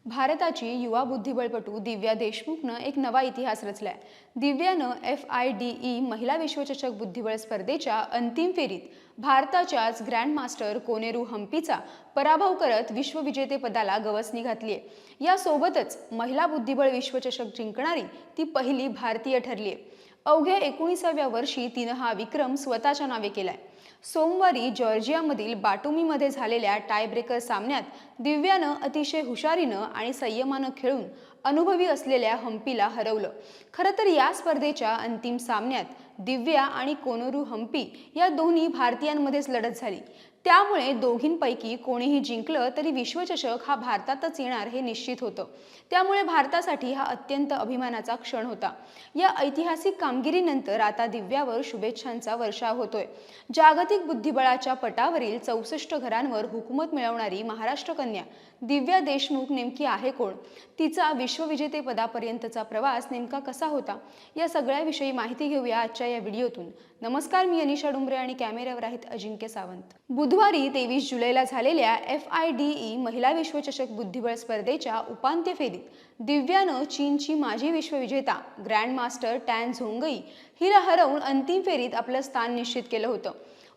भारताची युवा बुद्धिबळपटू दिव्या देशमुखनं एक नवा इतिहास रचलाय। दिव्यानं FIDE महिला विश्वचषक बुद्धिबळ स्पर्धेच्या अंतिम फेरीत भारताच्याच ग्रँडमास्टर कोनेरू हम्पीचा पराभव करत विश्वविजेतेपदाला गवसणी घातली आहे। यासोबतच महिला बुद्धिबळ विश्वचषक जिंकणारी ती पहिली भारतीय ठरली आहे। अवघ्या 19व्या वर्षी तिनं हा विक्रम स्वतःच्या नावे केलाय। सोमवारी जॉर्जियामधील बाटुमीमध्ये झालेल्या टायब्रेकर सामन्यात दिव्यानं अतिशय हुशारीनं आणि संयमानं खेळून अनुभवी असलेल्या हम्पीला हरवलं। खरं तर या स्पर्धेच्या अंतिम सामन्यात दिव्या आणि कोनेरू हम्पी या दोन्ही भारतीयांमध्येच लढत झाली। त्यामुळे दोघींपैकी कोणीही जिंकलं तरी विश्वचषक हा भारतातच येणार हे निश्चित होतं। त्यामुळे भारतासाठी हा अत्यंत अभिमानाचा क्षण होता। या ऐतिहासिक कामगिरीनंतर आता दिव्यावर शुभेच्छांचा वर्षाव होतोय। जागतिक बुद्धिबळाच्या पटावरील 64 घरांवर हुकूमत मिळवणारी महाराष्ट्र कन्या दिव्या देशमुख नेमकी आहे कोण? तिचा विश्वविजेतेपदापर्यंतचा प्रवास नेमका कसा होता? या सगळ्याविषयी माहिती घेऊया आजच्या या व्हिडिओतून। नमस्कार, मी अनिशा डुंबरे आणि कॅमेऱ्यावर आहेत अजिंक्य सावंत। बुधवारी 23 जुलैला झालेल्या FIDE महिला विश्वचषक बुद्धिबळ स्पर्धेच्या उपांत्य फेरीत दिव्यानं चीनची माजी विश्वविजेता ग्रँडमास्टर टॅन झोंगई हिला हरवून अंतिम फेरीत आपलं स्थान निश्चित केलं होतं।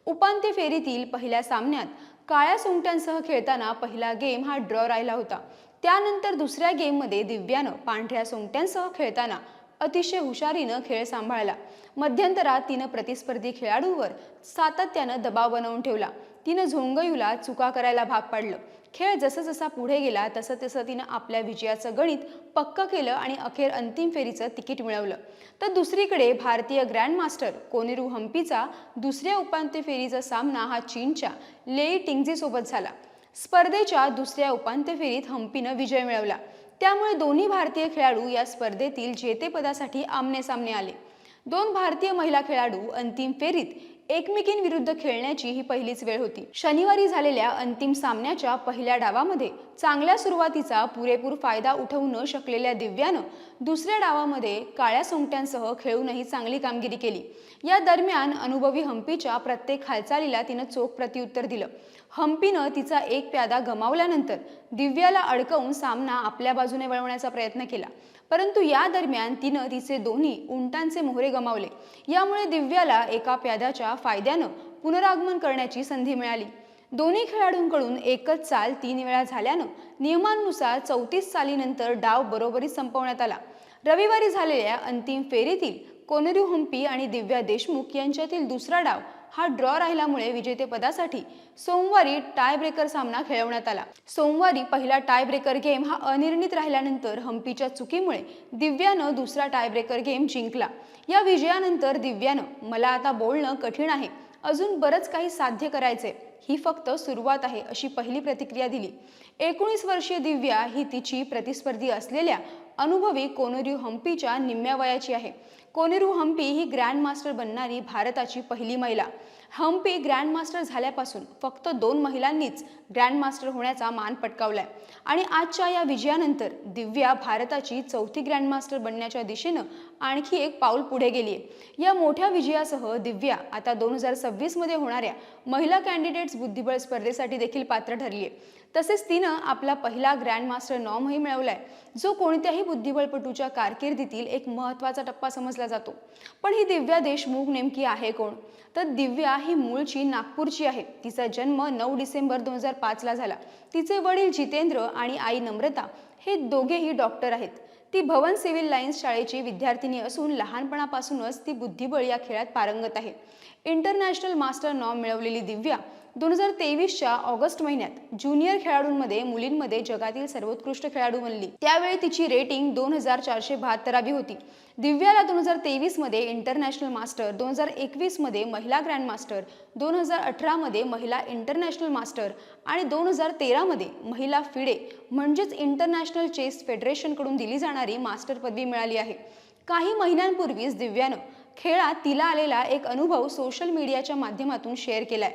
उपांत्य फेरीतील पहिल्या सामन्यात काळ्या सोंगट्यांसह खेळताना पहिला गेम हा ड्रॉ राहिला होता। त्यानंतर दुसऱ्या गेममध्ये दिव्यानं पांढऱ्या सोंगट्यांसह खेळताना अतिशय हुशारीनं खेळ सांभाळला। मध्यंतरात तिनं प्रतिस्पर्धी खेळाडूंवर सातत्यानं दबाव बनवून ठेवला। तिनं झोंगईला चुका करायला भाग पाडलं। खेळ जसा पुढे गेला तसं तिनं आपल्या विजयाचं गणित पक्क केलं आणि अखेर अंतिम फेरीचं तिकीट मिळवलं। तर दुसरीकडे भारतीय ग्रँडमास्टर कोनेरू हम्पीचा दुसऱ्या उपांत्य फेरीचा सामना हा चीनच्या लेई टिंगझी सोबत झाला। स्पर्धेच्या दुसऱ्या उपांत्य फेरीत हम्पीनं विजय मिळवला। त्यामुळे दोन्ही भारतीय खेळाडू या स्पर्धेतील जेतेपदासाठी आमने-सामने आले। दोन भारतीय महिला खेळाडू अंतिम फेरीत एकमेकींविरुद्ध खेळण्याची ही पहिलीच वेळ होती। शनिवारी झालेल्या अंतिम सामन्याच्या पहिल्या डावामध्ये चांगल्या सुरुवातीचा पुरेपूर फायदा उठवू न शकलेल्या दिव्यानं दुसऱ्या डावामध्ये काळ्या सोंगट्यांसह खेळूनही चांगली कामगिरी केली। या दरम्यान अनुभवी हम्पीच्या प्रत्येक हालचालीला तिनं चोख प्रत्युत्तर दिलं। हम्पीनं तिचा एक प्यादा गमावल्यानंतर दिव्याला अडकवून सामना आपल्या बाजूने वळवण्याचा प्रयत्न केला, परंतु या दरम्यान तिनं तिचे दोन्ही उंटांचे मोहरे गमावले। यामुळे दिव्याला एका प्याद्याच्या फायद्यानं पुनरागमन करण्याची संधी मिळाली। दोन्ही खेळाडूंकडून एकच चाल 3 वेळा झाल्यानं नियमांनुसार 34 चालीनंतर डाव बरोबरीत संपवण्यात आला। रविवारी झालेल्या अंतिम फेरीतील कोनेरू हम्पी आणि दिव्या देशमुख यांच्यातील दुसरा डाव हा ड्रॉ राहिल्यामुळे विजेतेपदासाठी सोमवारी टायब्रेकर सामना खेळवण्यात आला। सोमवारी पहिला टायब्रेकर गेम हा अनिर्णित राहिल्यानंतर हम्पीच्या चुकीमुळे दिव्यानं दुसरा टायब्रेकर गेम जिंकला। या विजयानंतर दिव्यानं "मला आता बोलणं कठीण आहे, अजून बरंच काही साध्य करायचे, ही फक्त सुरुवात आहे" अशी पहिली प्रतिक्रिया दिली। 19 वर्षीय दिव्या ही तिची प्रतिस्पर्धी असलेल्या अनुभवी कोनेरू हम्पीच्या निम्म्या वयाची आहे। कोनेरू हम्पी ही ग्रँडमास्टर बनणारी भारताची पहिली महिला। हम्पी ग्रँडमास्टर झाल्यापासून फक्त 2 महिलांनीच ग्रँडमास्टर होण्याचा मान पटकावलाय आणि आजच्या या विजयानंतर दिव्या भारताची 4थी ग्रँडमास्टर बनण्याच्या दिशेनं आणखी एक पाऊल पुढे गेली आहे। या मोठ्या विजयासह दिव्या आता 2026 मध्ये होणाऱ्या महिला कॅन्डिडेट्स बुद्धिबळ स्पर्धेसाठी देखील पात्र ठरली आहे। तसेच तिनं आपला पहिला ग्रँडमास्टर नॉर्मही मिळवलाय, जो कोणत्याही बुद्धिबळपटूच्या कारकिर्दीतील एक महत्त्वाचा टप्पा समजला जातो। पण ही दिव्या देशमुख नेमकी आहे कोण? तर दिव्या ही मूळची नागपूरची आहे। तिचा जन्म 9 डिसेंबर 2005 ला झाला। तिचे वडील जितेंद्र आणि आई नम्रता हे दोघेही डॉक्टर आहेत। ती भवन सिव्हिल लाईन्स शाळेची विद्यार्थिनी असून लहानपणापासूनच ती बुद्धिबळ या खेळात पारंगत आहे। इंटरनॅशनल मास्टर नॉर्म मिळवलेली दिव्या 2023च्या ऑगस्ट महिन्यात ज्युनियर खेळाडूंमध्ये मुलींमध्ये जगातील सर्वोत्कृष्ट खेळाडू बनली। त्यावेळी तिची रेटिंग 2472 होती। दिव्याला 2023 मध्ये इंटरनॅशनल मास्टर, 2021 मध्ये महिला ग्रँडमास्टर, 2018 मध्ये महिला इंटरनॅशनल मास्टर आणि 2013 मध्ये महिला फिडे म्हणजेच इंटरनॅशनल चेस फेडरेशन कडून दिली जाणारी मास्टर पदवी मिळाली आहे। काही महिन्यांपूर्वीच दिव्यानं खेळात तिला आलेला एक अनुभव सोशल मीडियाच्या माध्यमातून शेअर केलाय।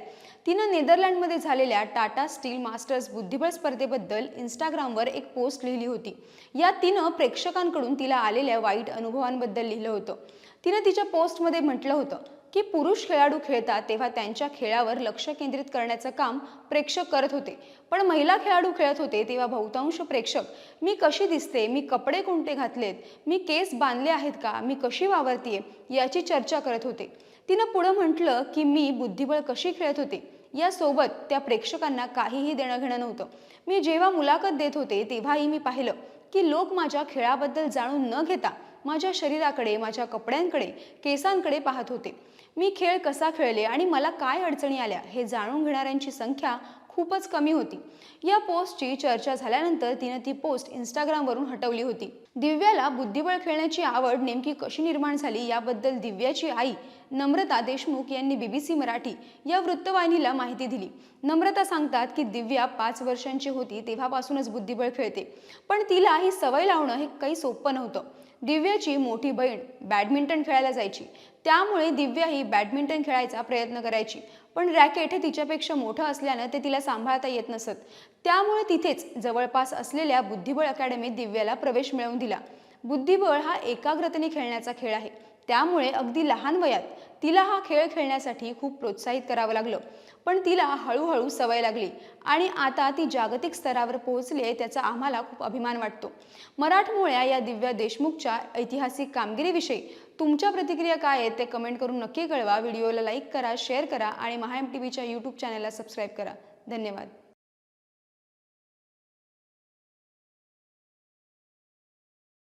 तिनं नेदरलँडमध्ये झालेल्या टाटा स्टील मास्टर्स बुद्धिबळ स्पर्धेबद्दल इंस्टाग्रामवर एक पोस्ट लिहिली होती। यात तिनं प्रेक्षकांकडून तिला आलेल्या वाईट अनुभवांबद्दल लिहिलं होतं। तिनं तिच्या पोस्टमध्ये म्हटलं होतं की पुरुष खेळाडू खेळतात तेव्हा त्यांच्या खेळावर लक्ष केंद्रित करण्याचं काम प्रेक्षक करत होते, पण महिला खेळाडू खेळत होते तेव्हा बहुतांश प्रेक्षक मी कशी दिसते, मी कपडे कोणते घातलेत, मी केस बांधले आहेत का, मी कशी वावरतीये याची चर्चा करत होते. तिनं पुढे म्हटलं की मी बुद्धिबळ कशी खेळत होते यासोबत त्या प्रेक्षकांना काहीही देणं घेणं नव्हतं. मी जेव्हा मुलाखत देत होते तेव्हाही मी पाहिलं की लोक माझ्या खेळाबद्दल जाणून न घेता माझ्या शरीराकडे, माझ्या कपड्यांकडे, केसांकडे पाहत होते. मी खेळ कसा खेळले आणि मला काय अडचणी आल्या हे जाणून घेणाऱ्यांची संख्या खूपच कमी होती. या पोस्टची चर्चा झाल्यानंतर तिने ती पोस्ट इंस्टाग्रामवरून हटवली होती. दिव्याला बुद्धिबळ खेळण्याची आवड नेमकी कशी निर्माण झाली याबद्दल दिव्याची आई नम्रता देशमुख यांनी BBC मराठी या वृत्तवाहिनीला माहिती दिली. नम्रता सांगतात की दिव्या 5 वर्षांची होती तेव्हापासूनच बुद्धिबळ खेळते, पण तिला ही सवय लावणं हे काही सोपं नव्हतं. दिव्याची मोठी बहीण बॅडमिंटन खेळायला जायची, त्यामुळे दिव्या ही बॅडमिंटन खेळायचा प्रयत्न करायची, पण रॅकेट हे तिच्यापेक्षा मोठं असल्यानं ते तिला सांभाळता येत नसत. त्यामुळे तिथेच जवळपास असलेल्या बुद्धिबळ अकॅडमीत दिव्याला प्रवेश मिळवून दिला. बुद्धिबळ हा एकाग्रतेने खेळण्याचा खेळ आहे, त्यामुळे अगदी लहान वयात तिला हा खेळ खेळण्यासाठी खूप प्रोत्साहित करावं लागलं, पण तिला हळूहळू सवय लागली आणि आता ती जागतिक स्तरावर पोहोचली आहे, त्याचा आम्हाला खूप अभिमान वाटतो. मराठमोळ्या या दिव्या देशमुखच्या ऐतिहासिक कामगिरीविषयी तुमच्या प्रतिक्रिया काय आहेत ते कमेंट करून नक्की कळवा. व्हिडिओला लाईक करा, शेअर करा आणि MHAMTVच्या YouTube चॅनलला सबस्क्राईब करा. धन्यवाद.